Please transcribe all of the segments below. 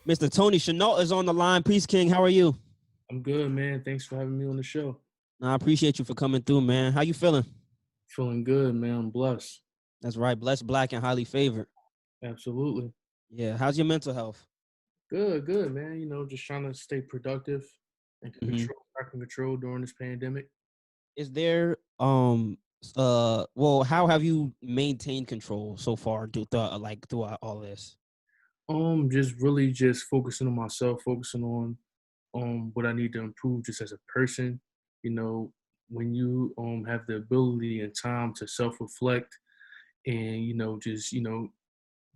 Mr. Tony Chennault is on the line. Peace King, how are you? I'm good, man. Thanks for having me on the show. I appreciate you for coming through, man. How you feeling? Feeling good, man. I'm blessed. That's right. Blessed, black, and highly favored. Absolutely. Yeah. How's your mental health? Good, man. Just trying to stay productive and Hmm. back in control during this pandemic. Is there well, how have you maintained control so far throughout all this? Just really just focusing on myself, focusing on what I need to improve just as a person. You know, when you have the ability and time to self-reflect and just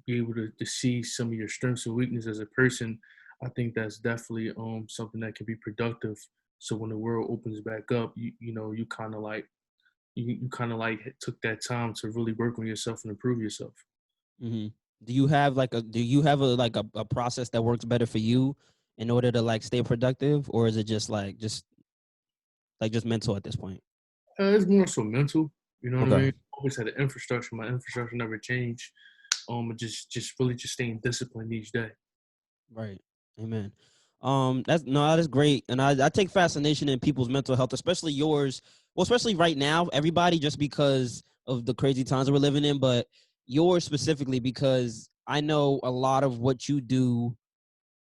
be able to see some of your strengths and weaknesses as a person, I think that's definitely something that can be productive. So when the world opens back up, you kind of like you kind of like took that time to really work on yourself and improve yourself. Hmm. Do you have a process that works better for you in order to like stay productive, or is it just mental at this point? It's more so mental. You know what I Okay. mean? Always had an infrastructure. My infrastructure never changed. Just really just staying disciplined each day. Right. Amen. That is great. And I take fascination in people's mental health, especially yours. Well, especially right now, everybody just because of the crazy times that we're living in, but yours specifically because I know a lot of what you do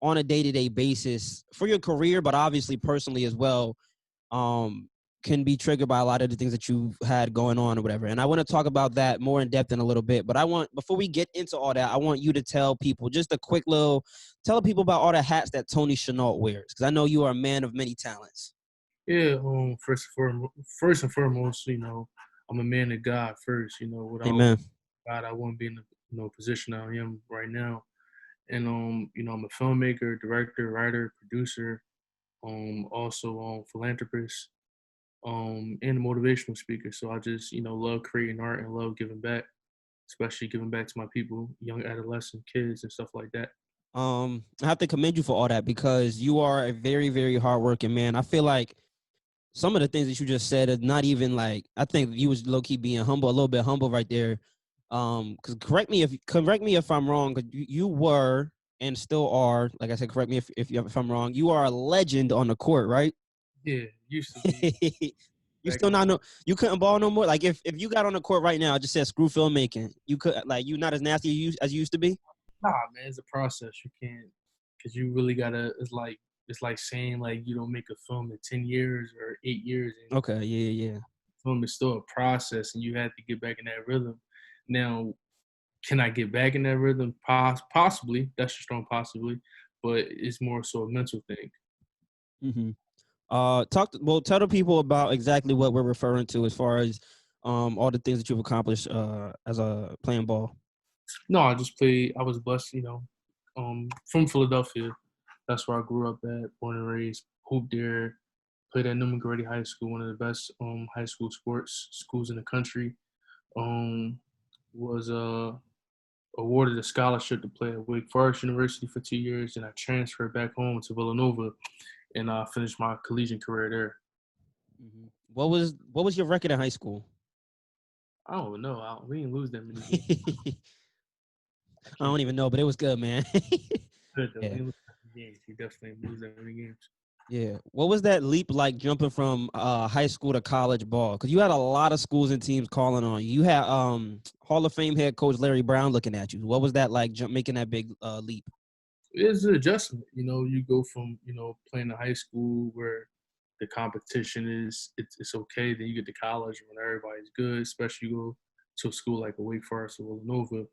on a day-to-day basis for your career, but obviously personally as well, um, can be triggered by a lot of the things that you've had going on or whatever. And I want to talk about that more in depth in a little bit. But before we get into all that, I want you to tell people just a quick little, tell people about all the hats that Tony Chennault wears, because I know you are a man of many talents. Yeah. First and foremost, I'm a man of God first. Without Amen. God, I wouldn't be in the position I am right now. And I'm a filmmaker, director, writer, producer, also philanthropist, and a motivational speaker. So I just love creating art and love giving back, especially giving back to my people, young adolescent kids and stuff like that. I have to commend you for all that because you are a very, very hardworking man. I feel like some of the things that you just said are not even like I think you was low key being humble, a little bit humble right there. Because correct me if I'm wrong. 'Cause you were and still are, like I said, correct me if I'm wrong. You are a legend on the court, right? Yeah, used to be You back still in. not know you couldn't ball no more. Like if you got on the court right now, just said screw filmmaking, you could like you not as nasty as you used to be. Nah, man, it's a process. You can't, because you really gotta. It's like saying like you don't make a film in 10 years or 8 years, and Okay, yeah, yeah. film is still a process, and you have to get back in that rhythm. Now, can I get back in that rhythm? Possibly. That's a strong possibly, but it's more so a mental thing. Mm-hmm. Tell the people about exactly what we're referring to as far as all the things that you've accomplished as a playing ball. No, I just play. I was blessed, from Philadelphia. That's where I grew up at, born and raised. Hooped there. Played at Newman Grady High School, one of the best high school sports schools in the country. Um, was awarded a scholarship to play at Wake Forest University for 2 years, and I transferred back home to Villanova, and I finished my collegiate career there. Mm-hmm. What was your record in high school? I don't know. We didn't lose that many games. I I can't. don't even know, but it was good, man. Good though. We Yeah, didn't lose that many games. We definitely didn't lose that many games. yeah. What was that leap like jumping from high school to college ball? Because you had a lot of schools and teams calling on you. You had Hall of Fame head coach Larry Brown looking at you. What was that like, making that big leap? It's an adjustment. You go from playing in high school where the competition it's okay. Then you get to college when everybody's good, especially you go to a school like a Wake Forest or Villanova.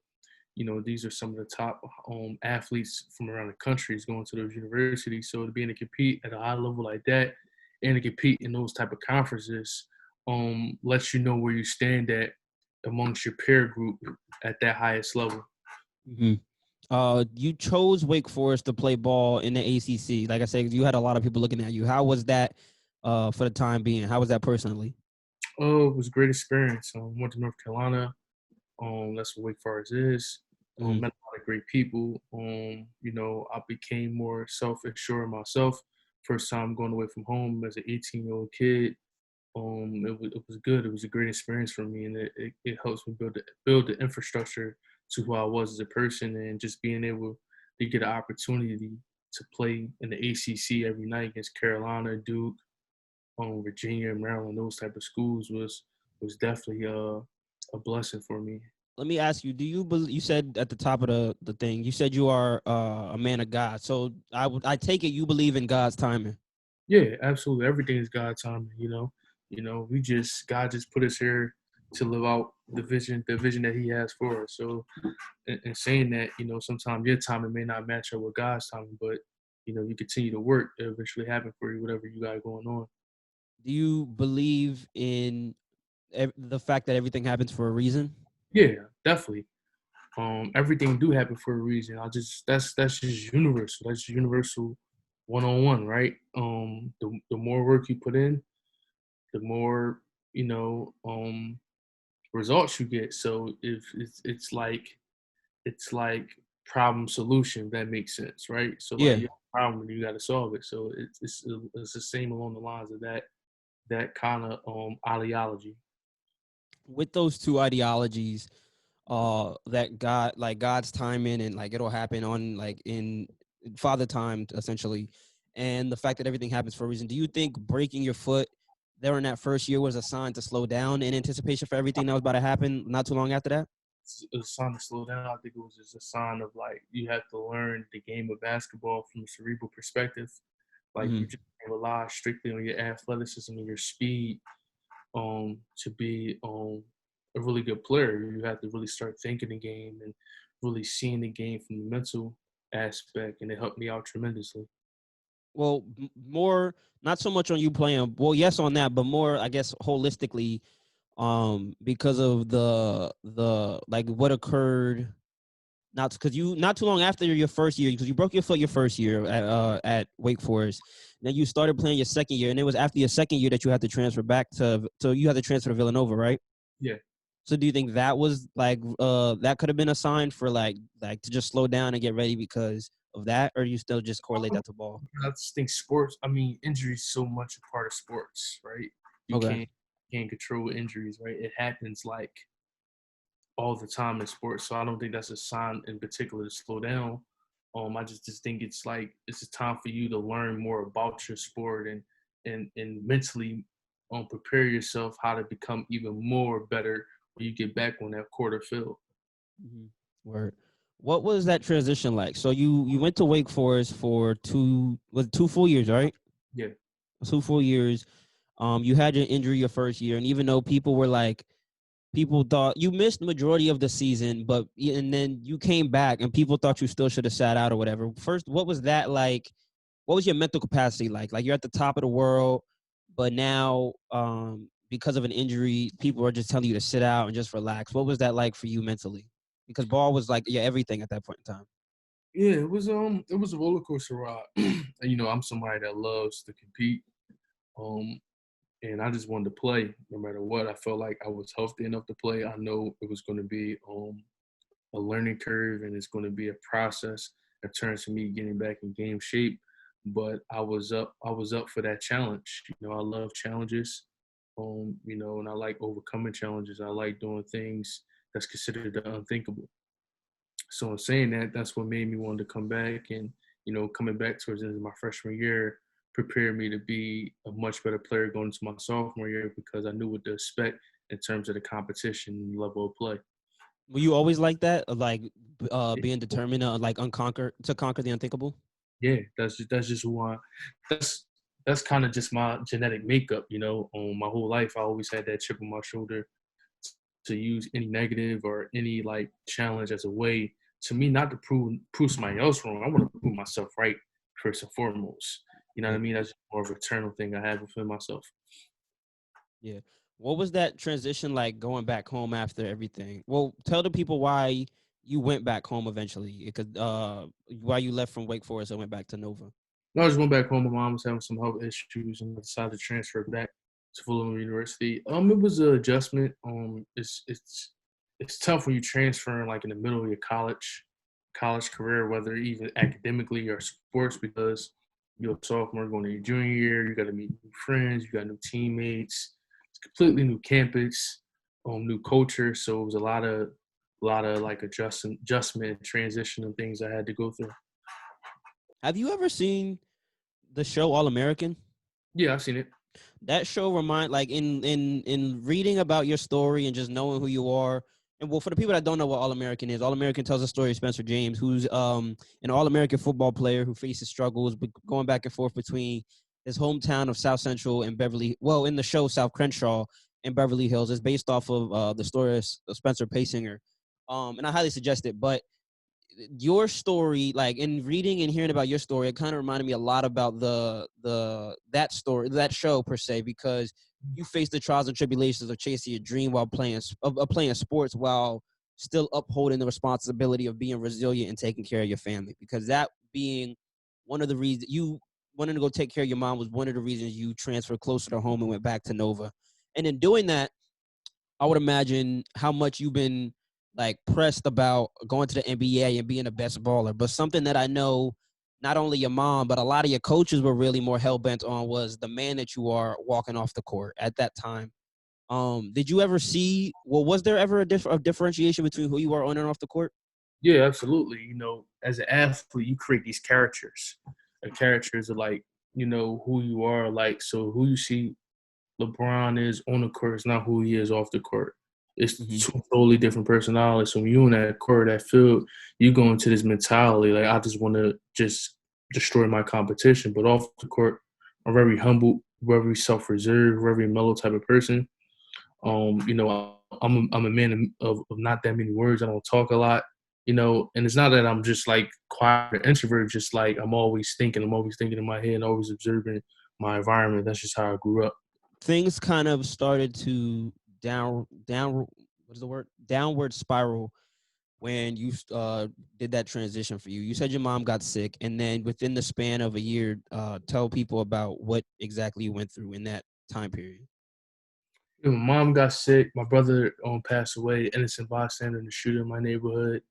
These are some of the top athletes from around the country is going to those universities. So to be able to compete at a high level like that and to compete in those type of conferences lets you know where you stand at amongst your peer group at that highest level. Mm-hmm. You chose Wake Forest to play ball in the ACC. Like I said, you had a lot of people looking at you. How was that for the time being? How was that personally? Oh, it was a great experience. Went to North Carolina. That's what Wake Forest is. Mm-hmm. Met a lot of great people. I became more self-assured of myself. First time going away from home as an 18-year-old kid. It was good. It was a great experience for me, and it helps me build the infrastructure to who I was as a person, and just being able they get an opportunity to play in the ACC every night against Carolina, Duke, Virginia, Maryland, those type of schools was definitely a blessing for me. Let me ask you: do you believe, you said at the top of the thing, you said you are a man of God? So I take it you believe in God's timing. Yeah, absolutely. Everything is God timing, we just God just put us here to live out the vision that He has for us. So, in saying that, sometimes your timing may not match up with God's timing, but you continue to work, it'll eventually happen for you, whatever you got going on. Do you believe in the fact that everything happens for a reason? Yeah, definitely. Everything do happen for a reason. That's just universal. That's universal 101, right? The more work you put in, the more results you get. So if it's like problem solution, if that makes sense, right? So like Yeah. you have a problem and you got to solve it. So it's the same along the lines of that kind of ideology. With those two ideologies, that God, like God's timing and like it'll happen on like in father time essentially, and the fact that everything happens for a reason. Do you think breaking your foot there in that first year was a sign to slow down in anticipation for everything that was about to happen not too long after that? It's a sign to slow down. I think it was just a sign of like you have to learn the game of basketball from a cerebral perspective. Like you Hmm. just can't rely strictly on your athleticism and your speed to be a really good player. You have to really start thinking the game and really seeing the game from the mental aspect, and it helped me out tremendously. Well, more, not so much on you playing. Well, yes, on that, but more, I guess, holistically, because of the like what occurred. Not because you not too long after your first year, because you broke your foot your first year at Wake Forest. Then you started playing your second year, and it was after your second year that you had to transfer back to you had to transfer to Villanova, right? Yeah, So do you think that was like that could have been a sign for like to just slow down and get ready because of that, or you still just correlate that to ball? I just think sports. I mean, injuries so much a part of sports, right? You Okay. can't control injuries, right? It happens like all the time in sports. So I don't think that's a sign in particular to slow down. I just think it's like it's a time for you to learn more about your sport and mentally prepare yourself how to become even more better when you get back on that quarter field. Mhm. Word. What was that transition like? So you went to Wake Forest for two full years, right? Yeah, 2 full years. You had your injury your first year, and even though people were like, people thought you missed the majority of the season, but and then you came back, and people thought you still should have sat out or whatever. First, what was that like? What was your mental capacity like? Like you're at the top of the world, but now, because of an injury, people are just telling you to sit out and just relax. What was that like for you mentally? Because ball was like yeah everything at that point in time. yeah, it was a roller coaster ride. And, I'm somebody that loves to compete. Um, and I just wanted to play no matter what. I felt like I was healthy enough to play. I know it was going to be a learning curve and it's going to be a process in terms of me getting back in game shape. But I was up for that challenge. I love challenges. And I like overcoming challenges. I like doing things that's considered the unthinkable. So in saying that, that's what made me want to come back. And coming back towards the end of my freshman year prepared me to be a much better player going into my sophomore year because I knew what to expect in terms of the competition and level of play. Were you always like that, like being determined, like unconquer to conquer the unthinkable? Yeah, that's just who I. That's kind of just my genetic makeup. My whole life I always had that chip on my shoulder to use any negative or any like challenge as a way to me not to prove somebody else wrong. I want to prove myself right first and foremost. You know what I Yeah, mean? That's more of an eternal thing I have within myself. yeah. What was that transition like going back home after everything? Well, tell the people why you went back home eventually. Because why you left from Wake Forest and went back to Nova. I just went back home. My mom was having some health issues, and I decided to transfer back to Villanova University. It was an adjustment. It's tough when you transferring like in the middle of your college career, whether even academically or sports, because you're a sophomore going to your junior year. You got to meet new friends. You got new teammates. It's a completely new campus, new culture. So it was a lot of like adjustment, transition, and things I had to go through. Have you ever seen the show All American? Yeah, I've seen it. That show remind like in reading about your story and just knowing who you are. And well, for the people that don't know what All American is, All American tells a story of Spencer James, who's an All American football player who faces struggles going back and forth between his hometown of South Central and Beverly. Well, in the show South Crenshaw and Beverly Hills, is based off of the story of Spencer Paysinger. And I highly suggest it. But your story, like in reading and hearing about your story, it kind of reminded me a lot about that story, that show per se, because you face the trials and tribulations of chasing your dream while playing sports while still upholding the responsibility of being resilient and taking care of your family. Because that being one of the reasons you wanted to go take care of your mom was one of the reasons you transferred closer to home and went back to Nova. And in doing that, I would imagine how much you've been like pressed about going to the NBA and being the best baller. But something that I know not only your mom, but a lot of your coaches were really more hell bent on was the man that you are walking off the court at that time. Did you ever see? Well, was there ever a differentiation between who you are on and off the court? Yeah, absolutely. As an athlete, you create these characters. The characters are like, who you are. Like, so who you see LeBron is on the court is not who he is off the court. It's Mm-hmm. two totally different personalities. So when you in that court, that field, you go into this mentality like I just want to just destroy my competition. But off the court, I'm very humble, very self-reserved, very mellow type of person. I'm a man of not that many words. I don't talk a lot. And it's not that I'm just like quiet or introvert. Just like I'm always thinking. I'm always thinking in my head, always observing my environment. That's just how I grew up. Things kind of started to down what is the word, downward spiral when you did that transition for you. You said your mom got sick, and then within the span of a year, tell people about what exactly you went through in that time period. My mom got sick. My brother passed away. Innocent bystander in the shooting in my neighborhood.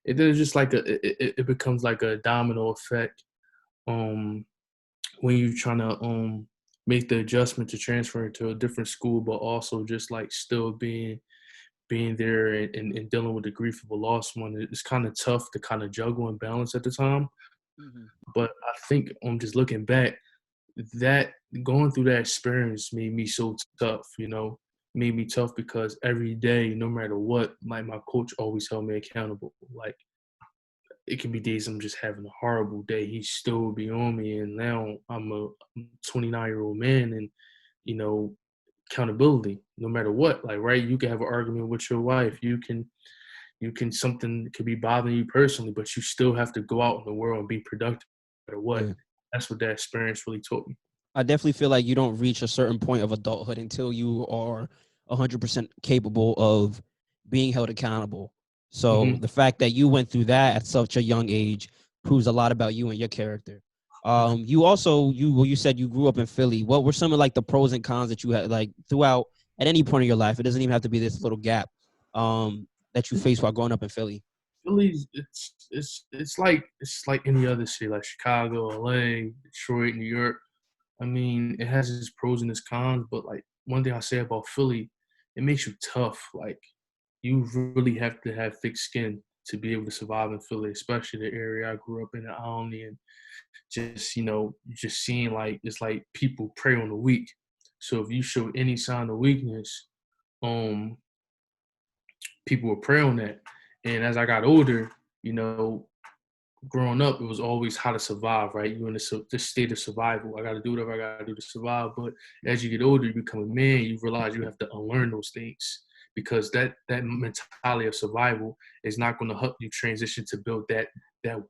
And then it's just like it becomes like a domino effect. Um, when you're trying to make the adjustment to transfer to a different school, but also just like still being there and dealing with the grief of a lost one. It's kind of tough to kind of juggle and balance at the time. Mm-hmm. But I think just looking back, that going through that experience made me so tough, made me tough because every day, no matter what, like my coach always held me accountable. Like it can be days I'm just having a horrible day. He still would be on me. And now I'm a 29-year-old man and, you know, accountability, no matter what. Like, right, you can have an argument with your wife. You can something could be bothering you personally, but you still have to go out in the world and be productive no matter what. Yeah. That's what that experience really taught me. I definitely feel like you don't reach a certain point of adulthood until you are 100% capable of being held accountable. So Hmm. the fact that you went through that at such a young age proves a lot about you and your character. You also you said you grew up in Philly. What were some of like the pros and cons that you had like throughout at any point in your life? It doesn't even have to be this little gap that you faced while growing up in Philly. Philly's it's like any other city, like Chicago, LA, Detroit, New York. I mean, it has its pros and its cons, but like one thing I say about Philly, it makes you tough. Like you really have to have thick skin to be able to survive in Philly, especially the area I grew up in Alny, and just seeing like it's like people prey on the weak. So if you show any sign of weakness, um, people will prey on that. And as I got older, you know, growing up, it was always how to survive, right? You're in this state of survival. I got to do whatever I got to do to survive. But as you get older, you become a man. You realize you have to unlearn those things because that mentality of survival is not going to help you transition to build that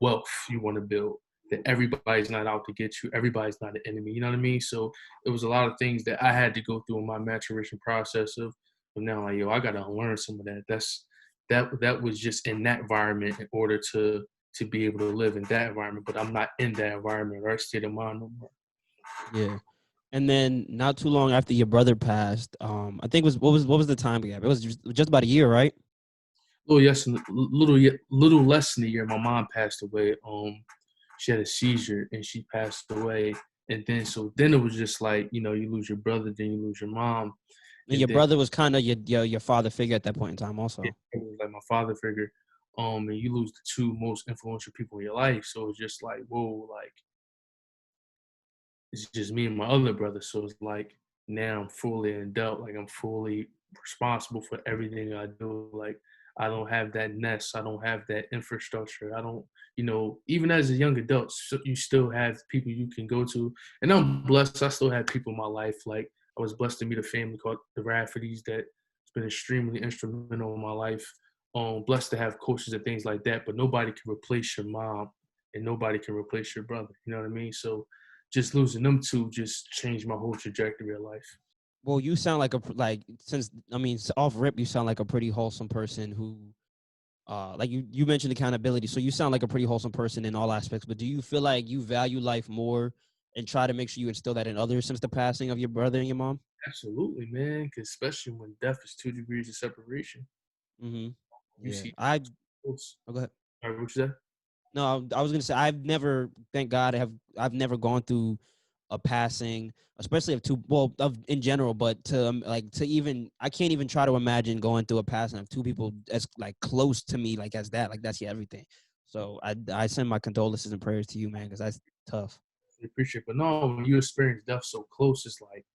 wealth you want to build. That everybody's not out to get you. Everybody's not an enemy. You know what I mean? So it was a lot of things that I had to go through in my maturation process of. But now, like, yo, I got to unlearn some of that. That was just in that environment in order to be able to live in that environment, but I'm not in that environment or state of mind no more. Yeah. And then not too long after your brother passed, I think what was the time gap? It was just about a year, right? Little less than a year. My mom passed away. She had a seizure and she passed away. And then it was just like you lose your brother, then you lose your mom, And and your then brother was kind of your father figure at that point in time, also. it was like my father figure. and you lose the two most influential people in your life. So it's just like, whoa, like it's just me and my other brother. So it's like now I'm fully in doubt. Like I'm fully responsible for everything I do. Like I don't have that nest. I don't have that infrastructure. I don't, even as a young adult, you still have people you can go to. And I'm blessed. I still have people in my life. Like I was blessed to meet a family called the Raffertys that's been extremely instrumental in my life. Blessed to have coaches and things like that. But nobody can replace your mom, and nobody can replace your brother. You know what I mean? So just losing them two just changed my whole trajectory of life. Well, you sound like since I mean off rip, you sound like a pretty wholesome person who like you mentioned accountability, so you sound like a pretty wholesome person in all aspects. But do you feel like you value life more and try to make sure you instill that in others since the passing of your brother and your mom? Absolutely, man. 'Cause especially when death is 2 degrees of separation. Mm-hmm. You Yeah, see, oh, go ahead. all right, what you said? No, I was gonna say I've never, thank God, I've never gone through a passing, especially of two, well, of in general, but to like to even I can't even try to imagine going through a passing of two people as like close to me like as that, like that's yeah, everything. So I send my condolences and prayers to you, man, because that's tough. I appreciate it. But no, when you experience death so close, it's like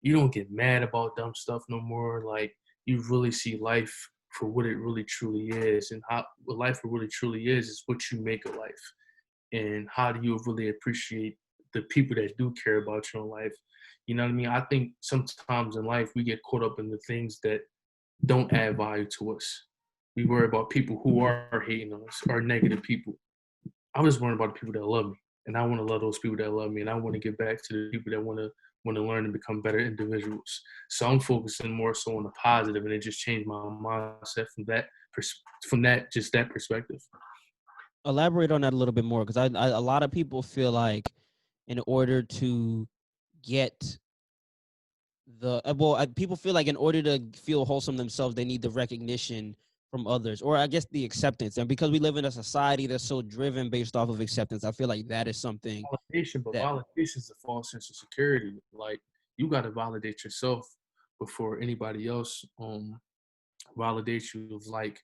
you don't get mad about dumb stuff no more. Like you really see life for what it really truly is, and how what life really truly is what you make of life. And how do you really appreciate the people that do care about your life? You know what I mean? I think sometimes in life we get caught up in the things that don't add value to us. We worry about people who are hating on us or negative people. I'm just worried about the people that love me, and I want to love those people that love me, and I want to get back to the people that want to learn and become better individuals. So I'm focusing more so on the positive, and it just changed my mindset from that just that perspective. Elaborate on that a little bit more, because a lot of people feel like in order to get people feel like in order to feel wholesome themselves, they need the recognition from others, or I guess the acceptance. And because we live in a society that's so driven based off of acceptance, I feel like that is something Validation, but that validation is a false sense of security. Like you got to validate yourself before anybody else validates you. Like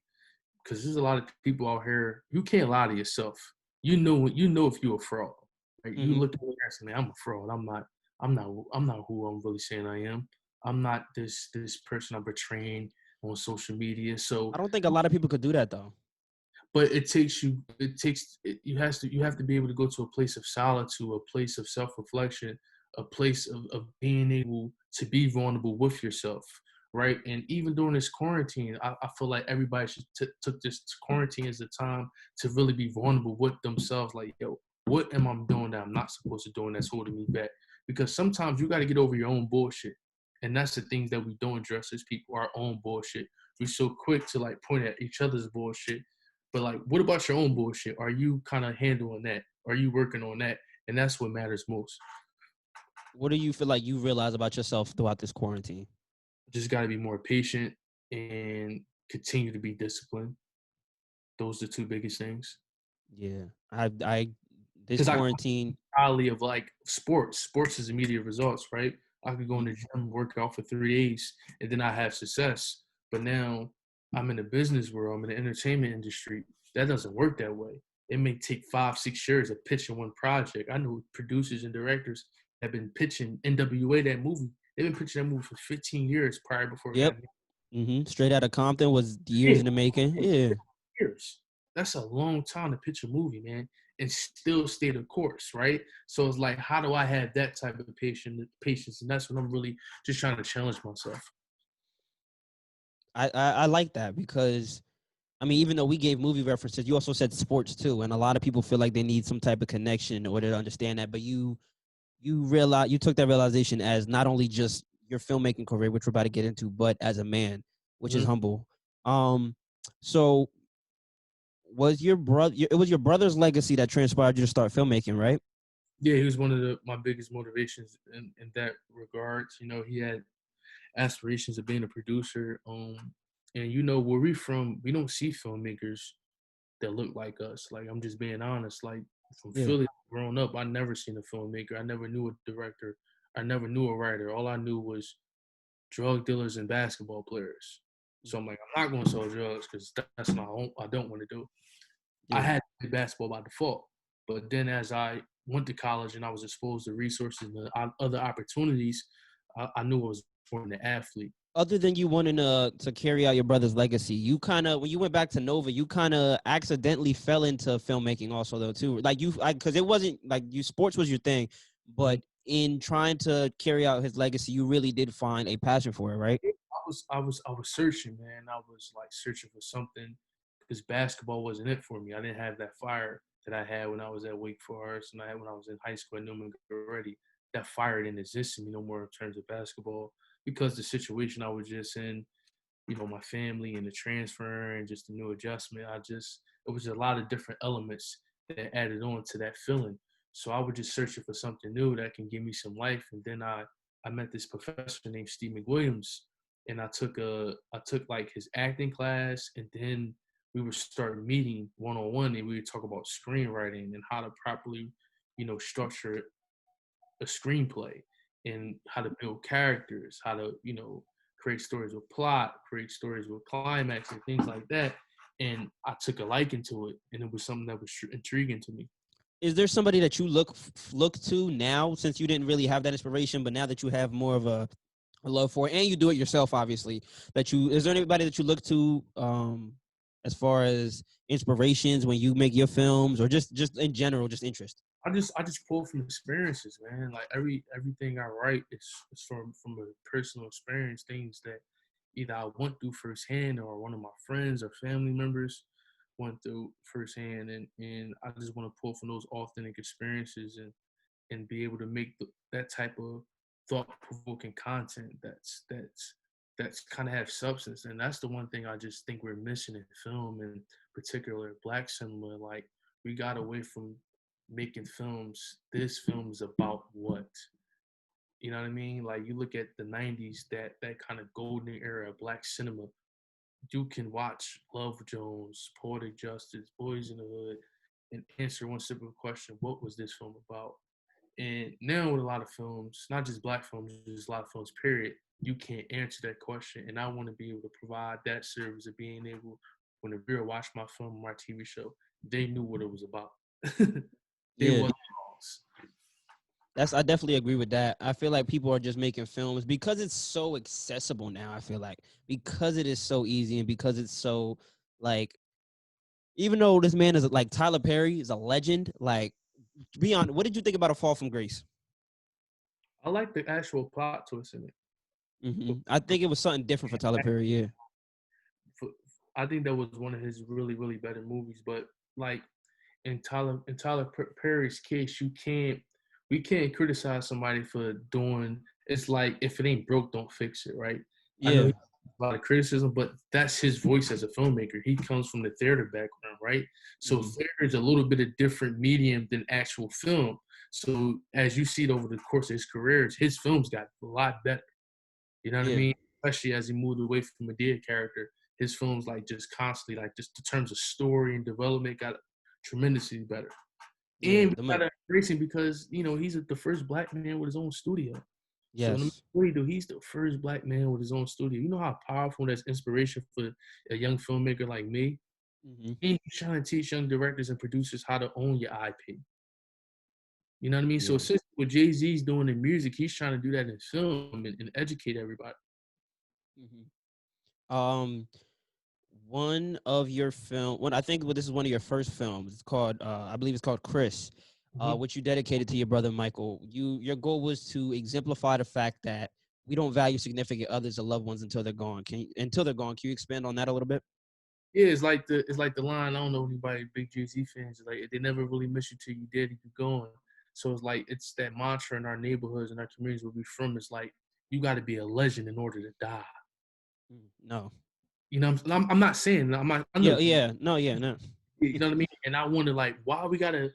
because there's a lot of people out here. You can't lie to yourself. You know if you're a fraud. Right? You Mhm. look at me and say, "Man, I'm a fraud. I'm not. I'm not. I'm not who I'm really saying I am. I'm not this person I'm portraying on social media." So I don't think a lot of people could do that though. but you have to be able to go to a place of solitude, a place of self-reflection, a place of being able to be vulnerable with yourself, right? And even during this quarantine, I feel like everybody should took this quarantine as a time to really be vulnerable with themselves. Like, yo, what am I doing that I'm not supposed to do and that's holding me back? Because sometimes you got to get over your own bullshit, and that's the things that we don't address as people, our own bullshit. We're so quick to like point at each other's bullshit, but like, what about your own bullshit? Are you kind of handling that? Are you working on that? And that's what matters most. What do you feel like you realize about yourself throughout this quarantine? Just got to be more patient and continue to be disciplined. Those are the two biggest things. Yeah, I this Because I quarantine. highly of like sports. Sports is immediate results, right? I could go in y- the gym, work out for 3 days, and then I have success. But now I'm in the business world, I'm in the entertainment industry. That doesn't work that way. It may take 5, 6 years of pitching one project. I know producers and directors have been pitching NWA that movie. They've been pitching that movie for 15 years prior before it Yep. got made. Straight out of Compton was years Yeah, in the making. Yeah. years. That's a long time to pitch a movie, man, and still stay the course, right? So it's like, how do I have that type of patience? And that's what I'm really just trying to challenge myself. I like that because I mean, even though we gave movie references, you also said sports too, and a lot of people feel like they need some type of connection in order to understand that. But you took that realization as not only just your filmmaking career, which we're about to get into, but as a man, which is Mhm. humble. Um, so was your brother? It was your brother's legacy that transpired you to start filmmaking, right? Yeah, he was one of my biggest motivations in that regards. He had aspirations of being a producer. And where we from, we don't see filmmakers that look like us. Like I'm just being honest. Like from Yeah. Philly, growing up, I never seen a filmmaker. I never knew a director. I never knew a writer. All I knew was drug dealers and basketball players. So I'm like, I'm not going to sell drugs because that's not I don't want to do. I Yeah. had to play basketball by default. But then as I went to college and I was exposed to resources and other opportunities, I knew I was more than an athlete. Other than you wanting to carry out your brother's legacy, you kind of when you went back to Nova, you kind of accidentally fell into filmmaking also though too. Like because it wasn't like you sports was your thing, Mhm. but in trying to carry out his legacy, you really did find a passion for it, right? I was searching, man. I was like searching for something because basketball wasn't it for me. I didn't have that fire that I had when I was at Wake Forest and I had when I was in high school at Newman already. That fire didn't exist in me no more in terms of basketball because the situation I was just in, my family and the transfer and just the new adjustment. It was a lot of different elements that added on to that feeling. So I was just searching for something new that can give me some life. And then I met this professor named Steve McWilliams, and I took like his acting class, and then we would start meeting one on one, and we would talk about screenwriting and how to properly, structure a screenplay and how to build characters, how to, create stories with plot, create stories with climax and things like that. And I took a liking to it, and it was something that was intriguing to me. Is there somebody that you look to now since you didn't really have that inspiration, but now that you have more of a love for it and you do it yourself, obviously, is there anybody that you look to as far as inspirations when you make your films or just in general, just interest? I just pull from experiences, man. Like everything I write is from a personal experience, things that either I went through firsthand or one of my friends or family members went through firsthand, and I just want to pull from those authentic experiences and be able to make that type of thought provoking content that's kind of have substance. And that's the one thing I just think we're missing in film, and particular Black cinema. Like we got away from making films. This film is about what? You know what I mean? Like you look at the '90s, that kind of golden era of Black cinema. You can watch Love Jones, Poetic Justice, Boys in the Hood, and answer one simple question: what was this film about? And now with a lot of films, not just Black films, just a lot of films, period, you can't answer that question. And I want to be able to provide that service of being able, when a viewer watched my film or my TV show, they knew what it was about. They Yeah, wasn't lost. I definitely agree with that. I feel like people are just making films because it's so accessible now. I feel like because it is so easy and because it's so like even though this man is like Tyler Perry is a legend, like be honest, what did you think about A Fall from Grace? I like the actual plot twist in it. I think it was something different for Tyler Perry. Yeah, For, I think that was one of his really, really better movies. But like in Tyler Perry's case, we can't criticize somebody for doing. It's like if it ain't broke, don't fix it, right? I know yeah, he has a lot of criticism, but that's his voice as a filmmaker. He comes from the theater background, right? So hmm theater is a little bit of different medium than actual film. So as you see it over the course of his career, his films got a lot better. You know what I yeah, mean? Especially as he moved away from a dead character, his films like just constantly, like just in terms of story and development, got tremendously better. yeah. And we gotta embrace him because he's the first Black man with his own studio. So no matter Yes. what he do, he's the first Black man with his own studio. You know how powerful that's inspiration for a young filmmaker like me. hmm And he's trying to teach young directors and producers how to own your IP. You know what I mean? So Yeah. essentially, what Jay Z's doing in music, he's trying to do that in film and educate everybody. hmm Um, one of your film, one I think this is one of your first films. It's called, I believe it's called Chris, Mhm. which you dedicated to your brother Michael. Your goal was to exemplify the fact that we don't value significant others or loved ones until they're gone. Until they're gone? Can you expand on that a little bit? Yeah, it's like the line. I don't know anybody big Jay Z fans. Like they never really miss you till you dead and you gone. So it's that mantra in our neighborhoods and our communities where we from. It's like you got to be a legend in order to die. No. You know, I'm not saying I'm not. I know Yeah. what you mean. Yeah. No. Yeah. No. You know what I mean? And I wonder like why we gotta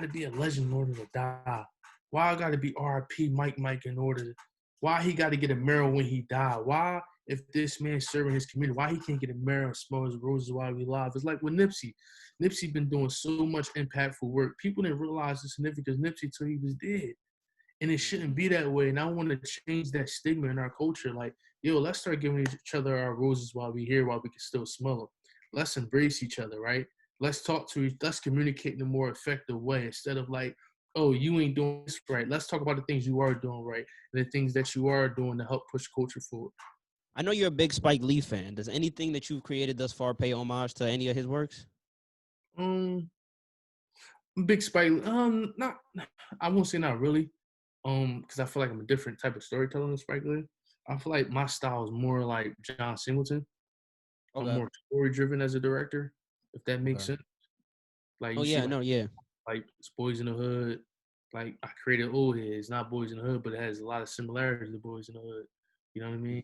be a legend in order to die? Why I gotta be R.I.P. Mike in order? Why he gotta get a mirror when he died? Why if this man's serving his community, why he can't get a mirror and smell his roses while we live? It's like with Nipsey. Nipsey been doing so much impactful work. People didn't realize the significance of Nipsey till he was dead. and it shouldn't be that way. And I want to change that stigma in our culture. Like, yo, let's start giving each other our roses while we here, while we can still smell them. Let's embrace each other, right? Let's talk to each. Let's communicate in a more effective way instead of like, oh, you ain't doing this right. Let's talk about the things you are doing right and the things that you are doing to help push culture forward. I know you're a big Spike Lee fan. Does anything that you've created thus far pay homage to any of his works? Um, Big Spike. Not. I won't say not really. Because I feel like I'm a different type of storyteller than Spike Lee. I feel like my style is more like John Singleton. I'm Okay. more story driven as a director, if that makes Okay. sense. Like Oh you see, yeah, no, yeah. like it's Boys in the Hood. Like I created Old Head. It's not Boys in the Hood, but it has a lot of similarities to Boys in the Hood. You know what I mean?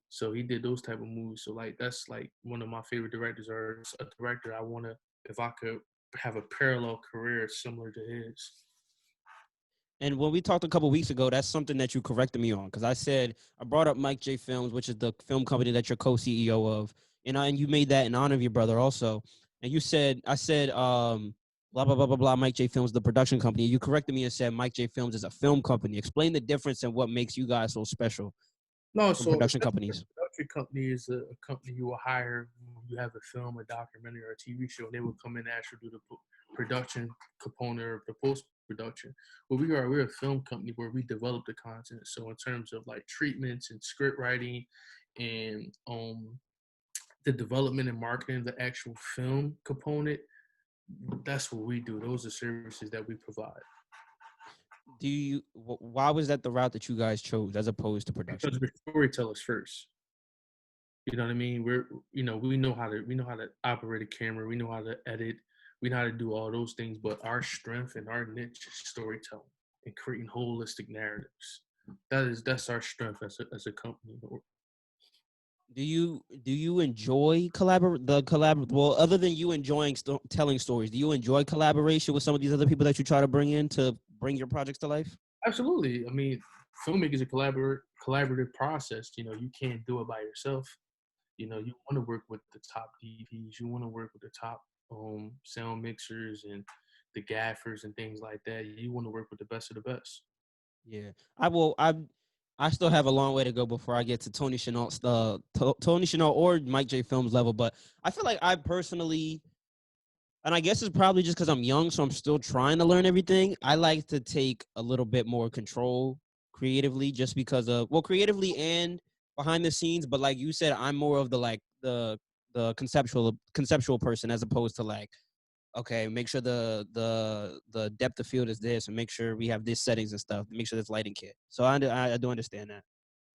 So he did those type of movies. So like that's like one of my favorite directors, or a director I wanna, if I could have a parallel career similar to his. And when we talked a couple weeks ago, that's something that you corrected me on because I said I brought up Mike J Films, which is the film company that you're co-CEO of, and you made that in honor of your brother also. And you said I said blah blah blah blah blah Mike J Films, the production company. You corrected me and said Mike J Films is a film company. Explain the difference and what makes you guys so special No, from so a production companies. production company is a company you will hire when you have a film, a documentary, or a TV show. And they will come in and actually do the production component of the post production. Well, we're a film company where we develop the content. So in terms of like treatments and script writing, and the development and marketing, the actual film component, that's what we do. Those are services that we provide. Why was that the route that you guys chose as opposed to Because production? we're storytellers first. You know what I mean? We know how to operate a camera, we know how to edit, we know how to do all those things, but our strength and our niche is storytelling and creating holistic narratives. That's our strength as a company. Do you enjoy well, other than you enjoying telling stories, do you enjoy collaboration with some of these other people that you try to bring in to bring your projects to life? Absolutely. I mean, filmmaking is a collaborative process. You know, you can't do it by yourself. You know, you want to work with the top DPs, you want to work with the top sound mixers and the gaffers and things like that. You want to work with the best of the best. Yeah, I will. I still have a long way to go before I get to Tony Chennault, Tony Chennault or Mike J Films level. But I feel like I personally, and I guess it's probably just because I'm young, so I'm still trying to learn everything. I like to take a little bit more control creatively, just because of creatively and behind the scenes. But like you said, I'm more of the the conceptual person as opposed to like, okay, make sure the depth of field is this, and make sure we have this settings and stuff. Make sure this lighting kit. So I do understand that.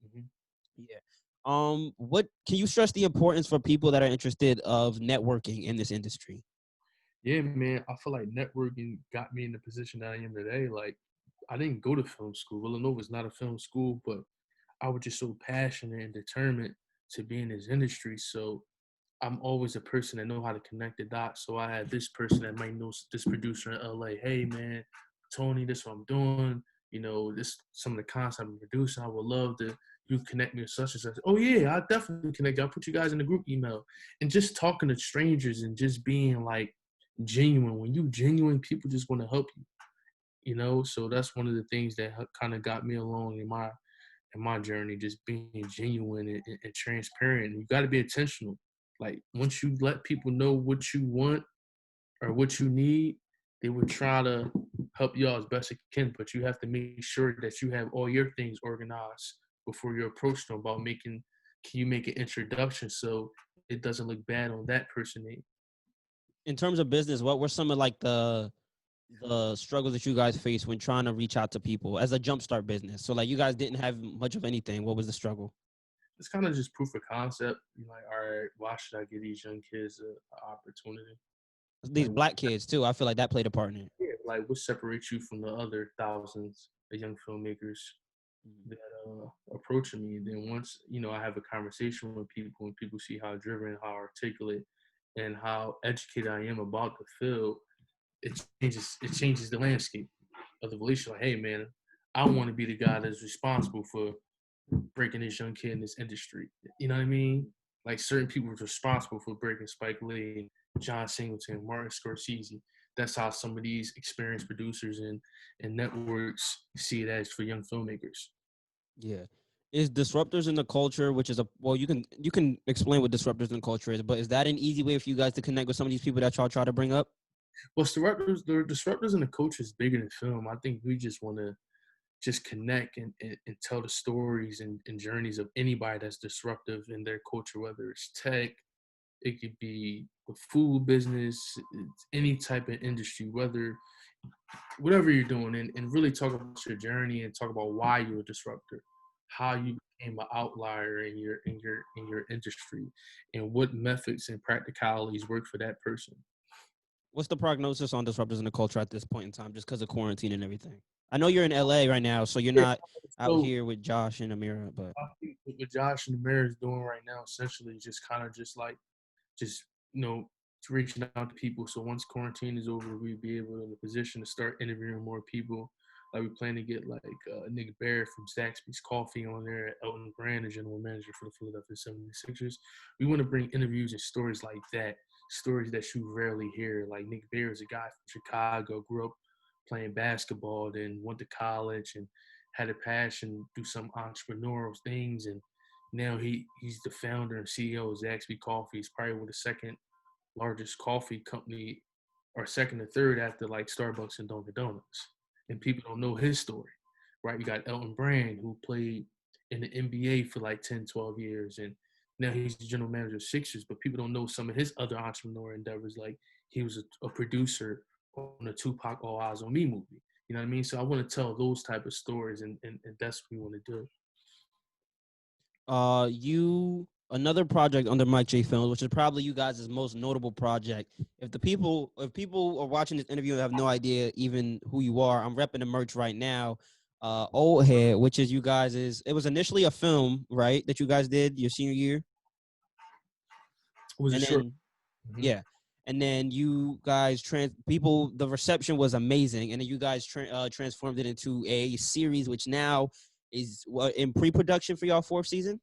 Mm-hmm. Yeah. What can you stress the importance for people that are interested of networking in this industry? Yeah, man, I feel like networking got me in the position that I am today. Like, I didn't go to film school. Villanova is not a film school, but I was just so passionate and determined to be in this industry. So I'm always a person that know how to connect the dots. So I had this person that might know this producer in LA. Hey man, Tony, this is what I'm doing. You know, this some of the content I'm producing. I would love to you connect me with such and such. Oh yeah, I definitely connect. I'll put you guys in the group email. And just talking to strangers and just being like genuine. When you genuine, people just want to help you. You know, so that's one of the things that kind of got me along in my journey, just being genuine and transparent. And you got to be intentional. Like once you let people know what you want or what you need, they will try to help you out as best it can. But you have to make sure that you have all your things organized before you approach them about making. Can you make an introduction so it doesn't look bad on that person? In terms of business, what were some of like the struggles that you guys faced when trying to reach out to people as a jumpstart business? So like you guys didn't have much of anything. What was the struggle? It's kind of just proof of concept. You're like, all right, why should I give these young kids an opportunity? These Like, black kids too. I feel like that played a part in it. yeah, like what separates you from the other thousands of young filmmakers that approaching me? And then once I have a conversation with people, and people see how driven, how articulate, and how educated I am about the field, it changes the landscape of the relationship. Like, hey man, I want to be the guy that's responsible for breaking this young kid in this industry. You know what I mean? Like certain people were responsible for breaking Spike Lee, John Singleton, Martin Scorsese. that's how some of these experienced producers and networks see it as for young filmmakers. Yeah. Is disruptors in the culture, which is a well, you can explain what disruptors in the culture is, but is that an easy way for you guys to connect with some of these people that y'all try to bring up? Well, the disruptors and the culture is bigger than film. I think we just want to just connect and tell the stories and journeys of anybody that's disruptive in their culture, whether it's tech, it could be the food business, it's any type of industry, whatever you're doing, and really talk about your journey and talk about why you're a disruptor, how you became an outlier in your industry, and what methods and practicalities work for that person. What's the prognosis on disruptors in the culture at this point in time, just because of quarantine and everything? I know you're in LA right now, so you're Yeah. not out So here with Josh and Amira, but I think what Josh and the mayor is doing right now, essentially, is just kind of just like just reaching out to people. So once quarantine is over, we'd be able in a position to start interviewing more people. Like we plan to get like Nick Bear from Zaxby's Coffee on there, Elton Brand, the general manager for the Philadelphia 76ers. We want to bring interviews and stories like that, stories that you rarely hear. Like Nick Bear is a guy from Chicago, grew up playing basketball, then went to college and had a passion, do some entrepreneurial things, and now he's the founder and CEO of Zaxby Coffee. He's probably with the second largest coffee company, or second or third after like Starbucks and Dunkin' Donuts. And people don't know his story, right? You got Elton Brand, who played in the NBA for like 10, 12 years. And now he's the general manager of Sixers, but people don't know some of his other entrepreneurial endeavors. Like he was a producer on the Tupac All Eyes on Me movie. You know what I mean? So I want to tell those type of stories, and that's what we want to do. you another project under Mike J Films, which is probably you guys' most notable project. If people are watching this interview and have no idea even who you are, I'm repping the merch right now. Old Head, which is you guys is it was initially a film, right, that you guys did your senior year, It was a and short. then Mhm. yeah, and then you guys people the reception was amazing, and then you guys transformed it into a series, which now is in pre-production for y'all fourth season.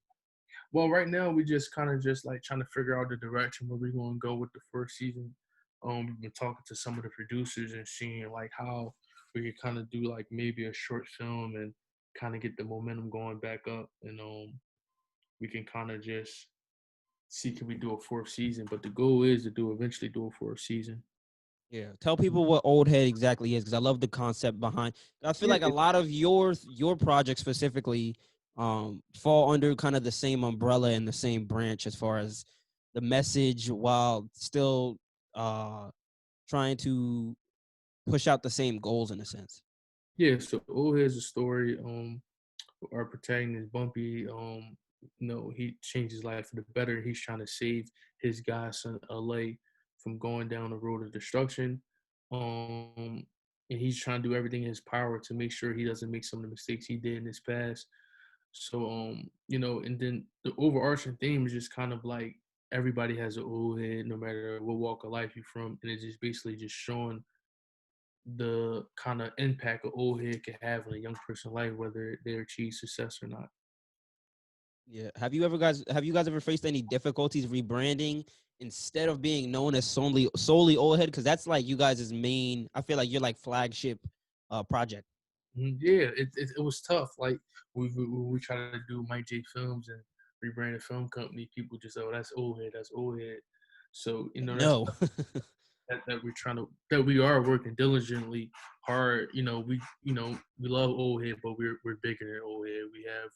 Well, right now we just kind of just like trying to figure out the direction where we're going to go with the first season. We've been talking to some of the producers and seeing like how we could kind of do like maybe a short film and kind of get the momentum going back up, and we can kind of just see can we do a fourth season. But the goal is to eventually do a fourth season. Yeah, tell people what Old Head exactly is because I love the concept behind. I feel Yeah, like a lot of your projects specifically fall under kind of the same umbrella and the same branch as far as the message, while still uh trying to push out the same goals in a sense. yeah. So oh, here's a story. Our protagonist Bumpy, he changed his life for the better. He's trying to save his guys in LA from going down the road of destruction. Um, and he's trying to do everything in his power to make sure he doesn't make some of the mistakes he did in his past. So, and then the overarching theme is just kind of like everybody has an old head, no matter what walk of life you're from, and it's just basically just showing the kind of impact an old head can have on a young person's life, whether they achieve success or not. Yeah. Have you guys ever faced any difficulties rebranding instead of being known as solely Old Head? Because that's like you guys' main. I feel like you're like flagship project. Yeah, it was tough. Like we try to do Mike J Films and rebrand a film company. People just that's old head, that's old head. So that's No. that we're trying to that we are working diligently hard. We love old head, but we're bigger than old head. We have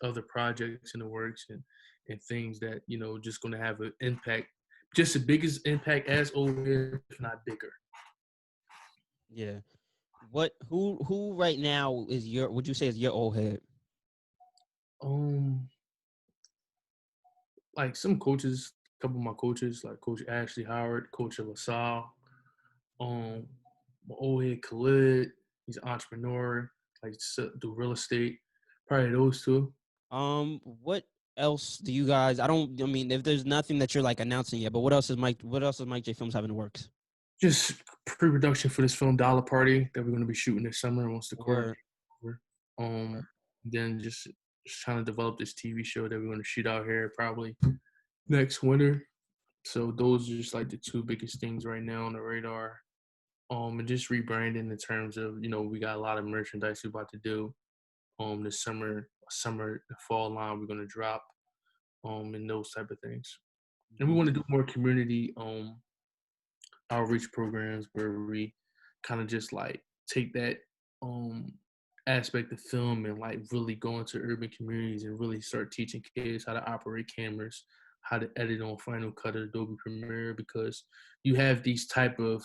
other projects in the works and things that just going to have an impact, just the biggest impact as old head, if not bigger. Yeah. Who right now is your would you say is your Old Head? Um, like some coaches, a couple of my coaches, like Coach Ashley Howard, Coach LaSalle, um, my old head Khalid, he's an entrepreneur, like do real estate. Probably those two. What else do you guys? I mean, if there's nothing that you're like announcing yet, but what else is Mike J Films having in the works? Just pre-production for this film Dollar Party that we're gonna be shooting this summer once the quarantine Or is over. Then just trying to develop this TV show that we're gonna shoot out here probably next winter. So those are just like the two biggest things right now on the radar. And just rebranding in terms of, we got a lot of merchandise we're about to do. This summer, the fall line we're gonna drop, and those type of things. And we Mhm. want to do more community outreach programs where we kind of just like take that um aspect of film and like really go into urban communities and really start teaching kids how to operate cameras, how to edit on Final Cut or Adobe Premiere, because you have these type of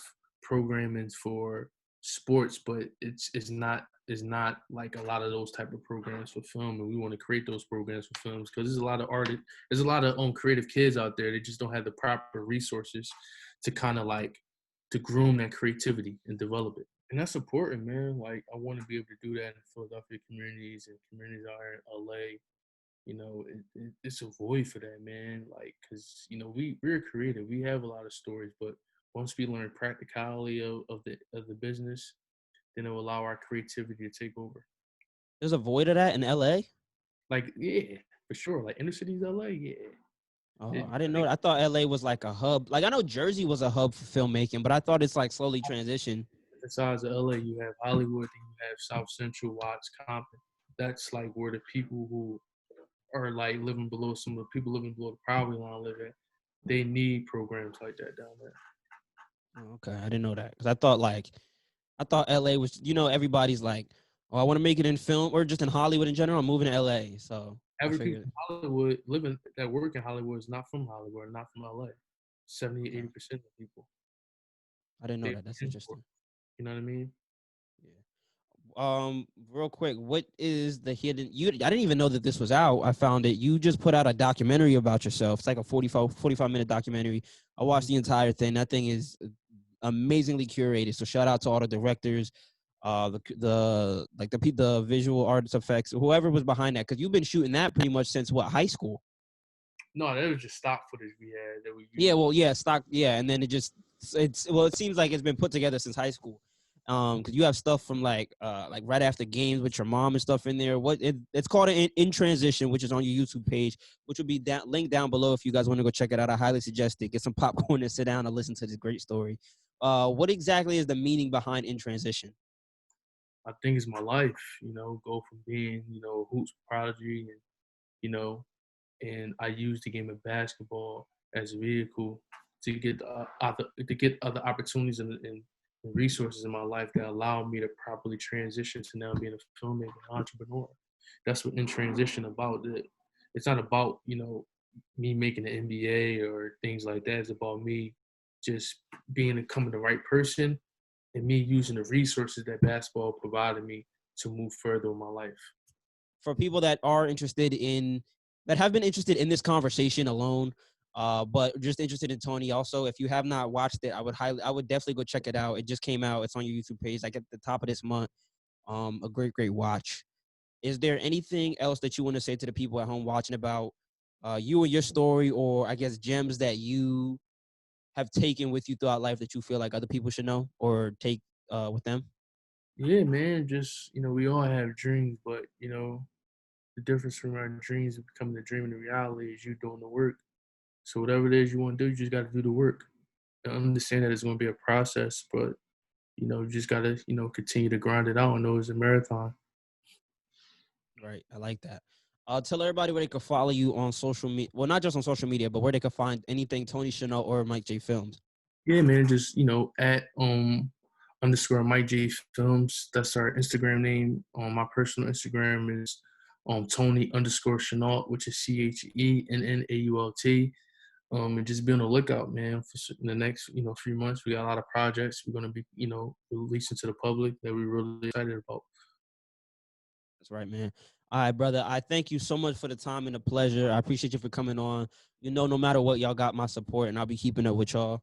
programmings for sports, but it's not like a lot of those type of programs for film, and we want to create those programs for films because there's a lot of artists, there's a lot of creative kids out there. They just don't have the proper resources to kind of like to groom that creativity and develop it. And that's important, man. Like I want to be able to do that in Philadelphia communities and communities out here in LA. It's a void for that, man. Like, cause we're creative. We have a lot of stories, but once we learn practicality of the business, then it will allow our creativity to take over. There's a void of that in LA. Like, yeah, for sure. Like inner cities, LA, yeah. Oh, It, I didn't I know think that. I thought LA was like a hub. Like I know Jersey was a hub for filmmaking, but I thought it's like slowly transitioned. besides of LA, you have Hollywood, and you have South Central, Watts, Compton. That's like where the people who are like living below, some of the people living below the poverty line live at. They need programs like that down there. Oh, okay, I didn't know that because I thought LA was everybody's like, oh, I want to make it in film or just in Hollywood in general. I'm moving to LA, so I Every people figured. in Hollywood living that work in Hollywood is not from Hollywood, not from LA. 70, Okay, 80% of people. I didn't know They that. That's import. interesting. You know what I mean? Yeah. Real quick, what is the hidden? I didn't even know that this was out. I found it. You just put out a documentary about yourself. It's like a 45 minute documentary. I watched the entire thing. That thing is amazingly curated. So shout out to all the directors, the visual arts effects, whoever was behind that, because you've been shooting that pretty much since what, high school? No, that was just stock footage we had that we Yeah, used. well, yeah, stock, yeah, and then it seems like it's been put together since high school. Because you have stuff from like right after games with your mom and stuff in there. It's called in transition, which is on your YouTube page, which will be linked down below if you guys want to go check it out. I highly suggest it. Get some popcorn and sit down and listen to this great story. What exactly is the meaning behind in transition? I think it's my life, go from being, a hoops prodigy and, you know, and I use the game of basketball as a vehicle to get other opportunities and resources in my life that allow me to properly transition to now being a filmmaker, entrepreneur. That's what in transition about. It's not about me making an MBA or things like that. It's about me just becoming the right person and me using the resources that basketball provided me to move further in my life. For people that are that have been interested in this conversation alone, but just interested in Tony also, if you have not watched it, I would definitely go check it out. It just came out. It's on your YouTube page like at the top of this month. A great watch. Is there anything else that you want to say to the people at home watching about you and your story, or I guess gems that you have taken with you throughout life that you feel like other people should know or take with them? Yeah, man, just we all have dreams, but the difference from our dreams and becoming the dream and the reality is you doing the work. So whatever it is you want to do, you just got to do the work. And understand that it's going to be a process, but you just got to continue to grind it out and know it's a marathon. Right. I like that. Tell everybody where they can follow you on social media. Well, not just on social media, but where they can find anything Tony Chennault or Mike J Films. Yeah, man, just at underscore Mike J Films. That's our Instagram name. My personal Instagram is Tony underscore Chennault, which is CHENNAULT. And just be on the lookout, man. For in the next few months, we got a lot of projects we're gonna be releasing to the public that we're really excited about. That's right, man. All right, brother. I thank you so much for the time and the pleasure. I appreciate you for coming on. No matter what, y'all got my support, and I'll be keeping up with y'all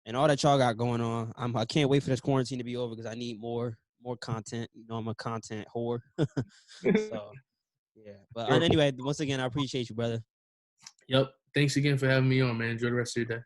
and all that y'all got going on. I can't wait for this quarantine to be over because I need more content. I'm a content whore. So yeah. But Sure. anyway, once again, I appreciate you, brother. Yep. Thanks again for having me on, man. Enjoy the rest of your day.